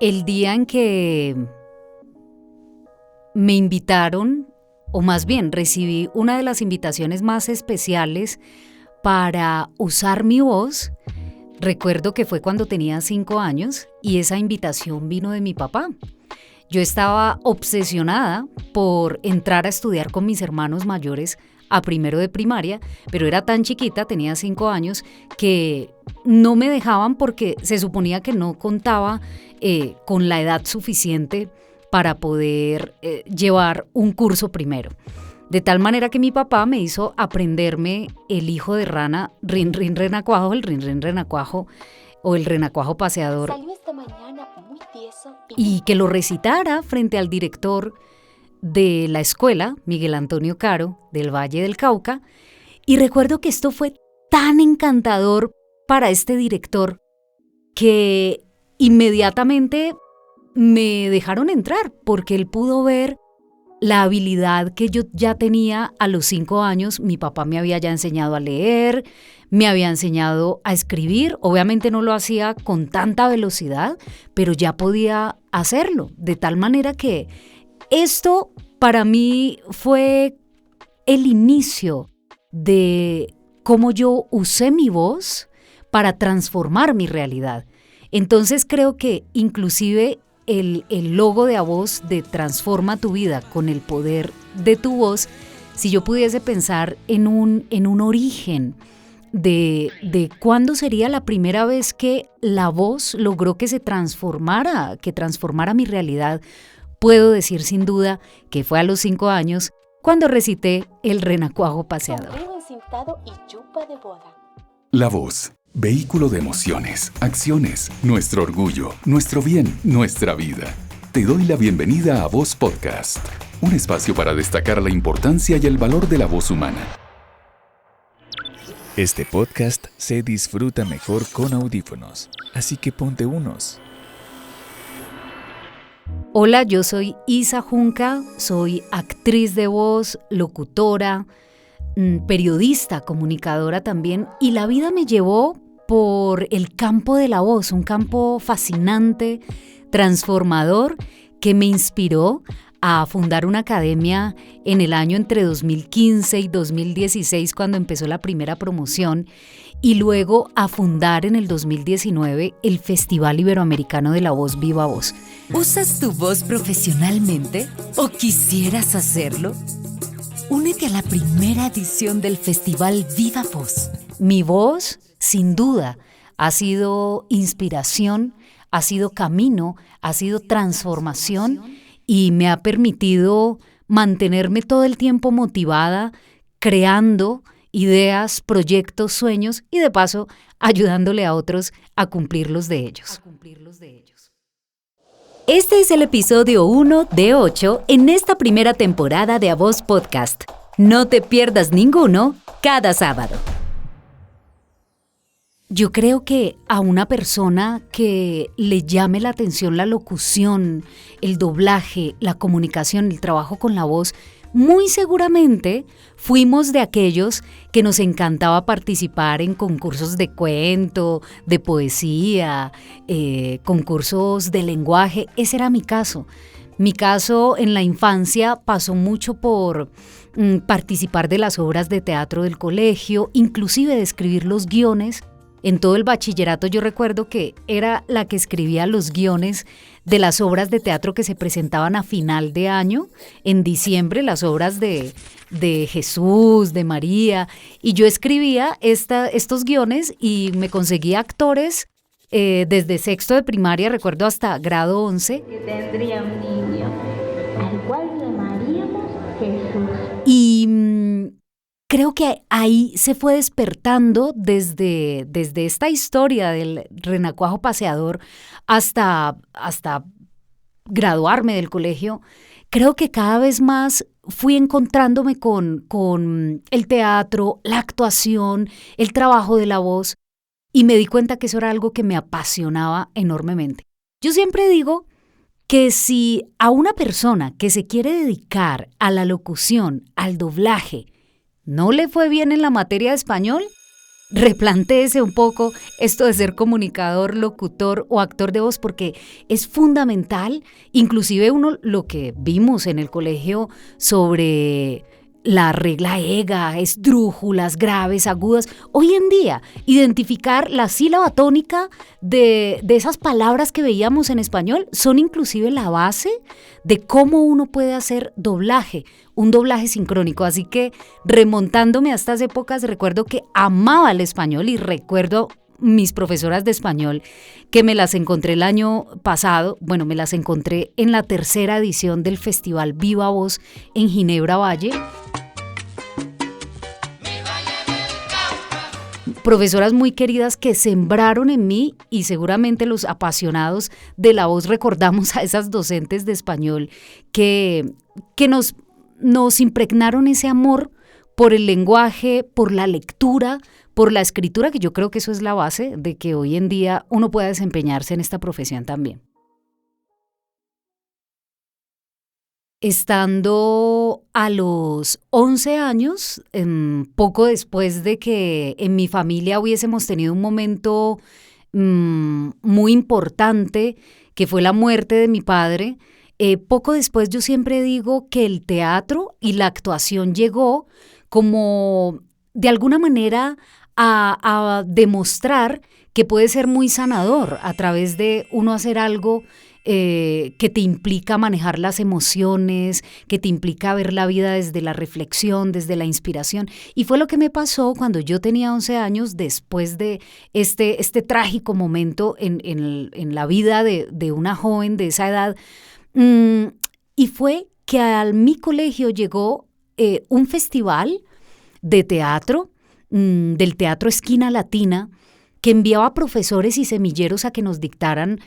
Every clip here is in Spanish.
El día en que me invitaron, o más bien recibí una de las invitaciones más especiales para usar mi voz, recuerdo que fue cuando tenía 5 años y esa invitación vino de mi papá. Yo estaba obsesionada por entrar a estudiar con mis hermanos mayores a primero de primaria, pero era tan chiquita, tenía 5 años, que no me dejaban porque se suponía que no contaba con la edad suficiente para poder llevar un curso primero. De tal manera que mi papá me hizo aprenderme el hijo de rana, rin rin renacuajo, el rin rin renacuajo o el renacuajo paseador. Salió esta mañana muy tieso Y que lo recitara frente al director de la escuela, Miguel Antonio Caro, del Valle del Cauca. Y recuerdo que esto fue tan encantador para este director que inmediatamente me dejaron entrar porque él pudo ver la habilidad que yo ya tenía a los 5 años. Mi papá me había ya enseñado a leer, me había enseñado a escribir. Obviamente no lo hacía con tanta velocidad, pero ya podía hacerlo. De tal manera que esto para mí fue el inicio de cómo yo usé mi voz para transformar mi realidad. Entonces creo que inclusive el logo de AVOS de Transforma tu vida con el poder de tu voz, si yo pudiese pensar en un origen de cuándo sería la primera vez que la voz logró que se transformara, que transformara mi realidad, puedo decir sin duda que fue a los 5 años cuando recité el renacuajo paseador. sombrero encintado y chupa de boda. La voz, vehículo de emociones, acciones, nuestro orgullo, nuestro bien, nuestra vida. Te doy la bienvenida a Voz Podcast, un espacio para destacar la importancia y el valor de la voz humana. Este podcast se disfruta mejor con audífonos, así que ponte unos. Hola, yo soy Isa Junca, soy actriz de voz, locutora, periodista, comunicadora también, y la vida me llevó por el campo de la voz, un campo fascinante, transformador, que me inspiró a fundar una academia en el año entre 2015 y 2016, cuando empezó la primera promoción, y luego a fundar en el 2019 el Festival Iberoamericano de la Voz Viva Voz. ¿Usas tu voz profesionalmente o quisieras hacerlo? Únete a la primera edición del Festival Viva Voz. Mi voz, sin duda, ha sido inspiración, ha sido camino, ha sido transformación y me ha permitido mantenerme todo el tiempo motivada, creando ideas, proyectos, sueños y de paso ayudándole a otros a cumplirlos de ellos. Este es el episodio 1 de 8 en esta primera temporada de A Voz Podcast. No te pierdas ninguno cada sábado. Yo creo que a una persona que le llame la atención la locución, el doblaje, la comunicación, el trabajo con la voz, muy seguramente fuimos de aquellos que nos encantaba participar en concursos de cuento, de poesía, concursos de lenguaje. Ese era mi caso. Mi caso en la infancia pasó mucho por participar de las obras de teatro del colegio, inclusive de escribir los guiones. En todo el bachillerato yo recuerdo que era la que escribía los guiones de las obras de teatro que se presentaban a final de año, en diciembre, las obras de Jesús, de María, y yo escribía estos guiones y me conseguía actores desde sexto de primaria, recuerdo hasta grado 11. Que tendría un niño, al cual llamaríamos Jesús. Y creo que ahí se fue despertando desde esta historia del renacuajo paseador hasta graduarme del colegio. Creo que cada vez más fui encontrándome con el teatro, la actuación, el trabajo de la voz y me di cuenta que eso era algo que me apasionaba enormemente. Yo siempre digo que si a una persona que se quiere dedicar a la locución, al doblaje, no le fue bien en la materia de español, replantéese un poco esto de ser comunicador, locutor o actor de voz, porque es fundamental. Inclusive lo que vimos en el colegio sobre la regla EGA, esdrújulas, graves, agudas. Hoy en día, identificar la sílaba tónica de esas palabras que veíamos en español son inclusive la base de cómo uno puede hacer doblaje, un doblaje sincrónico. Así que, remontándome a estas épocas, recuerdo que amaba el español y recuerdo mis profesoras de español que me las encontré el año pasado. Bueno, me las encontré en la 3ª edición del Festival Viva Voz en Ginebra Valle. Profesoras muy queridas que sembraron en mí, y seguramente los apasionados de la voz recordamos a esas docentes de español que nos impregnaron ese amor por el lenguaje, por la lectura, por la escritura, que yo creo que eso es la base de que hoy en día uno pueda desempeñarse en esta profesión también. Estando a los 11 años, poco después de que en mi familia hubiésemos tenido un momento muy importante, que fue la muerte de mi padre, poco después yo siempre digo que el teatro y la actuación llegó como de alguna manera a demostrar que puede ser muy sanador a través de uno hacer algo que te implica manejar las emociones, que te implica ver la vida desde la reflexión, desde la inspiración. Y fue lo que me pasó cuando yo tenía 11 años, después de este trágico momento en la vida de una joven de esa edad. Y fue que a mi colegio llegó un festival de teatro, del Teatro Esquina Latina, que enviaba profesores y semilleros a que nos dictaran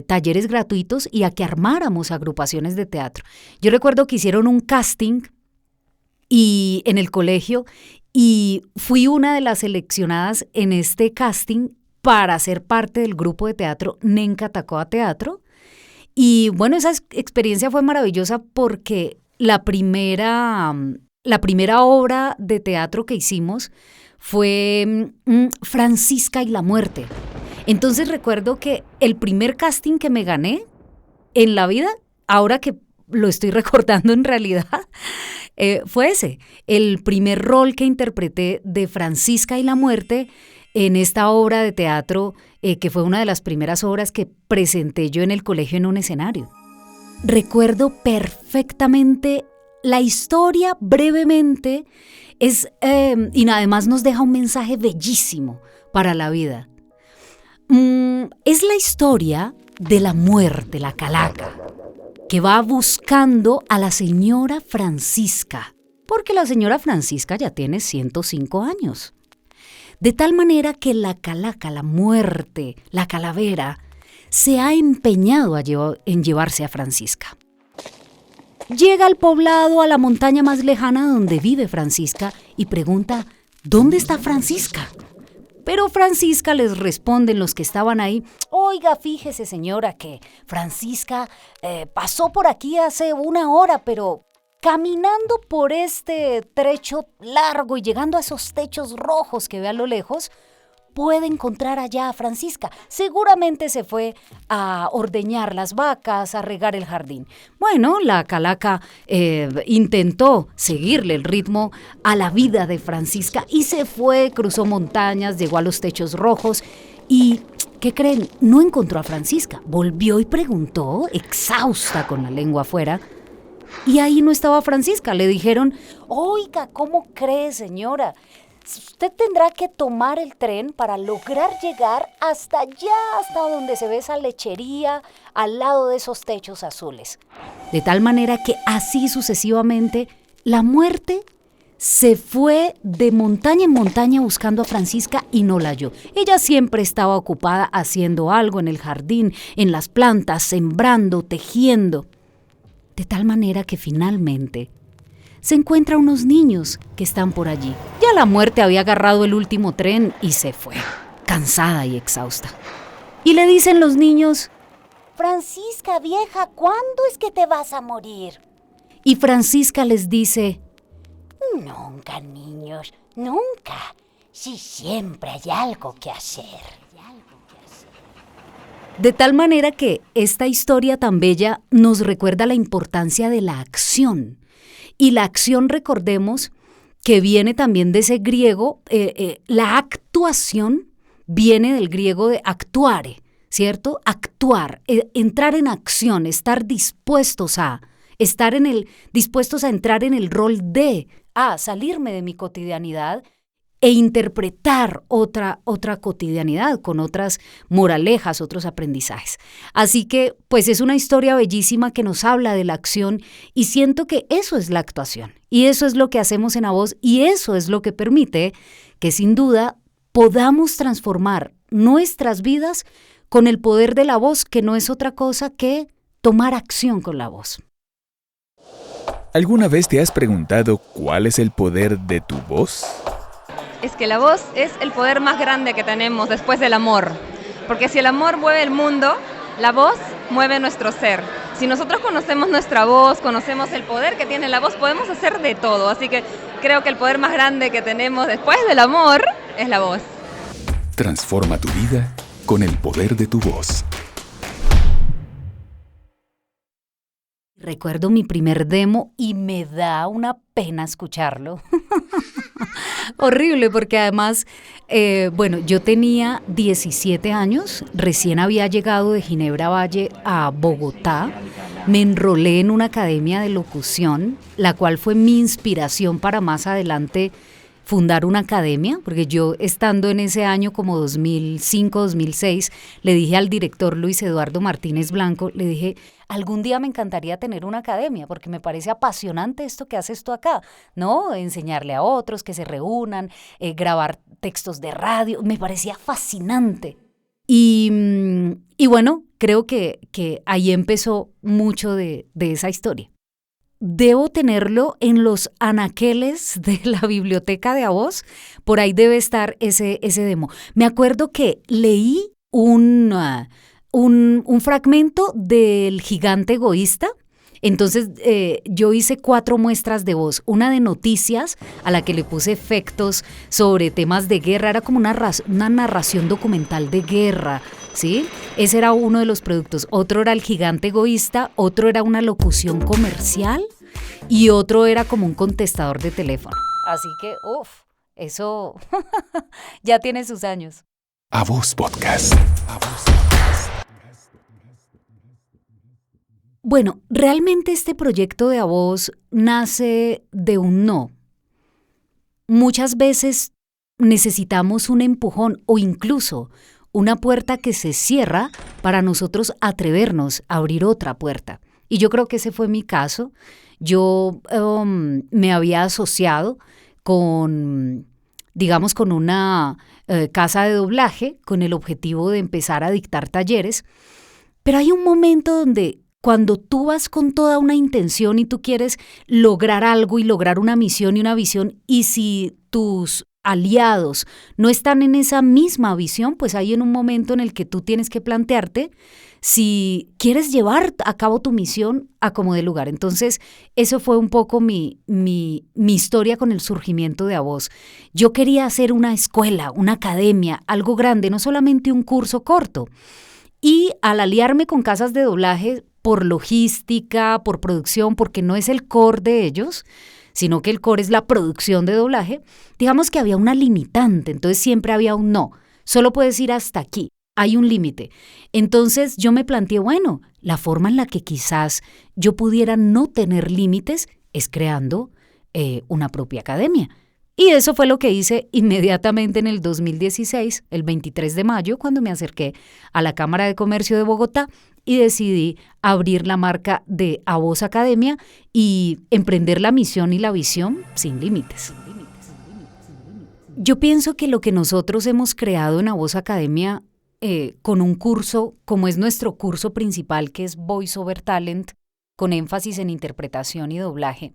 talleres gratuitos y a que armáramos agrupaciones de teatro. Yo recuerdo que hicieron un casting en el colegio, y fui una de las seleccionadas en este casting para ser parte del grupo de teatro Nenca Tacoa Teatro. Y bueno, esa experiencia fue maravillosa porque la primera obra de teatro que hicimos fue Francisca y la muerte. Entonces recuerdo que el primer casting que me gané en la vida, ahora que lo estoy recordando en realidad, fue ese. El primer rol que interpreté de Francisca y la muerte en esta obra de teatro, que fue una de las primeras obras que presenté yo en el colegio en un escenario. Recuerdo perfectamente la historia, brevemente, y además nos deja un mensaje bellísimo para la vida. Es la historia de la muerte, la calaca, que va buscando a la señora Francisca, porque la señora Francisca ya tiene 105 años. De tal manera que la calaca, la muerte, la calavera, se ha empeñado en llevarse a Francisca. Llega al poblado, a la montaña más lejana donde vive Francisca, y pregunta, ¿dónde está Francisca? Pero Francisca les responden los que estaban ahí, oiga, fíjese señora que Francisca pasó por aquí hace 1 hora, pero caminando por este trecho largo y llegando a esos techos rojos que ve a lo lejos, puede encontrar allá a Francisca. Seguramente se fue a ordeñar las vacas, a regar el jardín. Bueno, la calaca intentó seguirle el ritmo a la vida de Francisca y se fue, cruzó montañas, llegó a los techos rojos y, ¿qué creen? No encontró a Francisca. Volvió y preguntó, exhausta con la lengua afuera, y ahí no estaba Francisca. Le dijeron, oiga, ¿cómo cree, señora? Usted tendrá que tomar el tren para lograr llegar hasta allá, hasta donde se ve esa lechería, al lado de esos techos azules. De tal manera que así sucesivamente, la muerte se fue de montaña en montaña buscando a Francisca y no la halló. Ella siempre estaba ocupada haciendo algo en el jardín, en las plantas, sembrando, tejiendo. De tal manera que finalmente se encuentra unos niños que están por allí. Ya la muerte había agarrado el último tren y se fue, cansada y exhausta. Y le dicen los niños, Francisca, vieja, ¿cuándo es que te vas a morir? Y Francisca les dice, Nunca, niños, nunca. si siempre hay algo que hacer. De tal manera que esta historia tan bella nos recuerda la importancia de la acción. Y la acción, recordemos, que viene también de ese griego, la actuación viene del griego de actuare, ¿cierto? Actuar, entrar en acción, estar dispuestos a, dispuestos a entrar en el rol de, a salirme de mi cotidianidad e interpretar otra cotidianidad con otras moralejas, otros aprendizajes. Así que, pues es una historia bellísima que nos habla de la acción y siento que eso es la actuación y eso es lo que hacemos en A Voz y eso es lo que permite que sin duda podamos transformar nuestras vidas con el poder de la voz, que no es otra cosa que tomar acción con la voz. ¿Alguna vez te has preguntado cuál es el poder de tu voz? Es que la voz es el poder más grande que tenemos después del amor. Porque si el amor mueve el mundo, la voz mueve nuestro ser. Si nosotros conocemos nuestra voz, conocemos el poder que tiene la voz, podemos hacer de todo. Así que creo que el poder más grande que tenemos después del amor es la voz. Transforma tu vida con el poder de tu voz. Recuerdo mi primer demo y me da una pena escucharlo. Horrible, porque además, yo tenía 17 años, recién había llegado de Ginebra Valle a Bogotá, me enrolé en una academia de locución, la cual fue mi inspiración para más adelante fundar una academia, porque yo estando en ese año como 2005-2006, le dije al director Luis Eduardo Martínez Blanco, le dije, algún día me encantaría tener una academia, porque me parece apasionante esto que haces tú acá, ¿no? Enseñarle a otros que se reúnan, grabar textos de radio, me parecía fascinante. Y bueno, creo que ahí empezó mucho de esa historia. Debo tenerlo en los anaqueles de la biblioteca de A Voz, por ahí debe estar ese demo. Me acuerdo que leí un fragmento del Gigante Egoísta. Entonces yo hice 4 muestras de voz, una de noticias a la que le puse efectos sobre temas de guerra, era como una narración documental de guerra, ¿sí? Ese era uno de los productos, otro era el Gigante Egoísta, otro era una locución comercial y otro era como un contestador de teléfono. Así que, eso ya tiene sus años. A Voz Podcast. A Voz. Bueno, realmente este proyecto de A Voz nace de un no. Muchas veces necesitamos un empujón o incluso una puerta que se cierra para nosotros atrevernos a abrir otra puerta. Y yo creo que ese fue mi caso. Yo me había asociado con una casa de doblaje con el objetivo de empezar a dictar talleres. Pero hay un momento donde cuando tú vas con toda una intención y tú quieres lograr algo y lograr una misión y una visión, y si tus aliados no están en esa misma visión, pues hay en un momento en el que tú tienes que plantearte si quieres llevar a cabo tu misión a como de lugar. Entonces, eso fue un poco mi historia con el surgimiento de A Voz. Yo quería hacer una escuela, una academia, algo grande, no solamente un curso corto. Y al aliarme con casas de doblaje, por logística, por producción, porque no es el core de ellos, sino que el core es la producción de doblaje, digamos que había una limitante, entonces siempre había un no, solo puedes ir hasta aquí, hay un límite. Entonces yo me planteé, bueno, la forma en la que quizás yo pudiera no tener límites es creando una propia academia. Y eso fue lo que hice inmediatamente en el 2016, el 23 de mayo, cuando me acerqué a la Cámara de Comercio de Bogotá y decidí abrir la marca de A Voz Academia y emprender la misión y la visión sin límites. Yo pienso que lo que nosotros hemos creado en A Voz Academia con un curso, como es nuestro curso principal, que es Voice Over Talent, con énfasis en interpretación y doblaje,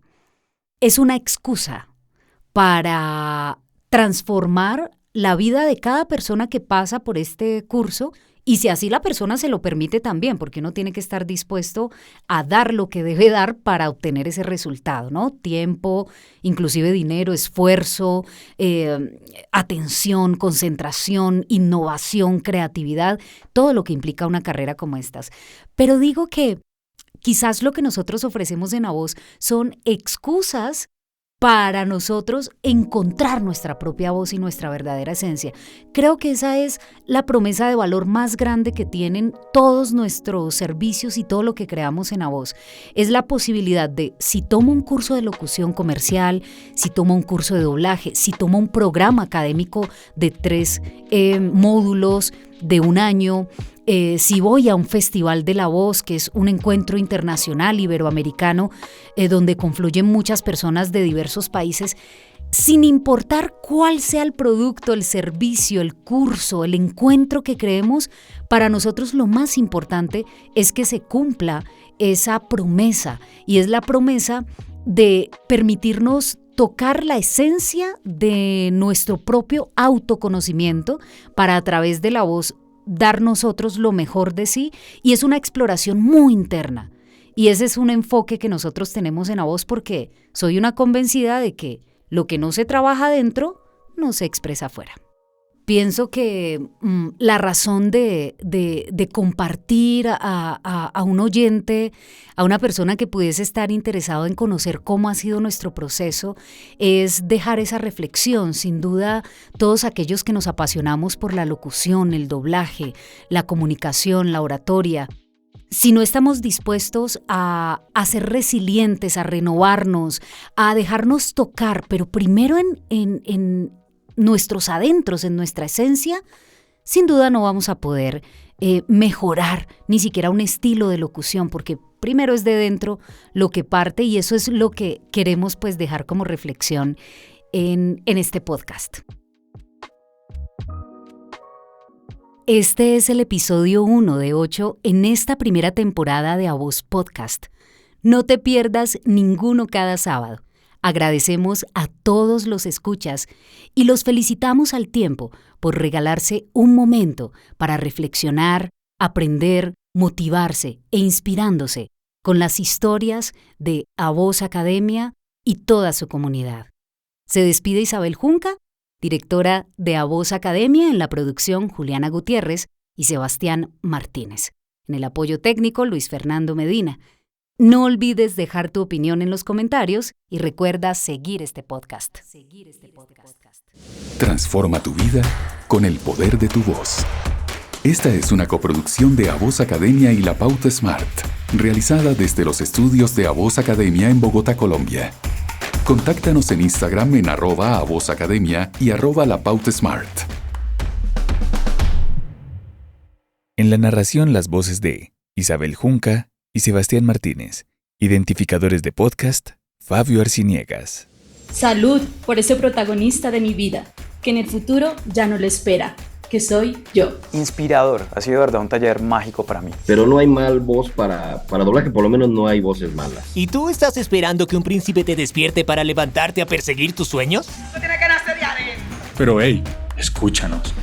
es una excusa para transformar la vida de cada persona que pasa por este curso Y si así la persona se lo permite también, porque uno tiene que estar dispuesto a dar lo que debe dar para obtener ese resultado, ¿no? Tiempo, inclusive dinero, esfuerzo, atención, concentración, innovación, creatividad, todo lo que implica una carrera como estas. Pero digo que quizás lo que nosotros ofrecemos en AVOS son excusas para nosotros encontrar nuestra propia voz y nuestra verdadera esencia. Creo que esa es la promesa de valor más grande que tienen todos nuestros servicios y todo lo que creamos en AVOS. Es la posibilidad de, si tomo un curso de locución comercial, si tomo un curso de doblaje, si tomo un programa académico de 3 módulos de 1 año, si voy a un festival de la voz, que es un encuentro internacional iberoamericano, donde confluyen muchas personas de diversos países, sin importar cuál sea el producto, el servicio, el curso, el encuentro que creemos, para nosotros lo más importante es que se cumpla esa promesa, y es la promesa de permitirnos tocar la esencia de nuestro propio autoconocimiento para, a través de la voz, dar nosotros lo mejor de sí, y es una exploración muy interna. Y ese es un enfoque que nosotros tenemos en AVOS, porque soy una convencida de que lo que no se trabaja dentro no se expresa afuera. Pienso que la razón de compartir a un oyente, a una persona que pudiese estar interesado en conocer cómo ha sido nuestro proceso, es dejar esa reflexión. Sin duda, todos aquellos que nos apasionamos por la locución, el doblaje, la comunicación, la oratoria, si no estamos dispuestos a ser resilientes, a renovarnos, a dejarnos tocar, pero primero en nuestros adentros, en nuestra esencia, sin duda no vamos a poder mejorar ni siquiera un estilo de locución, porque primero es de dentro lo que parte, y eso es lo que queremos pues dejar como reflexión en este podcast. Este es el episodio 1 de 8 en esta primera temporada de AVOS Podcast. No te pierdas ninguno cada sábado. Agradecemos a todos los escuchas y los felicitamos al tiempo por regalarse un momento para reflexionar, aprender, motivarse e inspirándose con las historias de AVOS Academia y toda su comunidad. Se despide Isabel Junca, directora de AVOS Academia, en la producción Juliana Gutiérrez y Sebastián Martínez. En el apoyo técnico, Luis Fernando Medina. No olvides dejar tu opinión en los comentarios y recuerda seguir este podcast. Transforma tu vida con el poder de tu voz. Esta es una coproducción de AVOS Academia y La Pauta Smart, realizada desde los estudios de AVOS Academia en Bogotá, Colombia. Contáctanos en Instagram en @avosacademia y @lapautasmart. En la narración, las voces de Isabel Junca y Sebastián Martínez. Identificadores de podcast, Fabio Arciniegas. Salud por ese protagonista de mi vida, que en el futuro ya no le espera, que soy yo. Inspirador, ha sido de verdad un taller mágico para mí. Pero no hay mal voz para doblaje, por lo menos no hay voces malas. ¿Y tú estás esperando que un príncipe te despierte para levantarte a perseguir tus sueños? No tiene que nacer de adentro. Pero hey, escúchanos.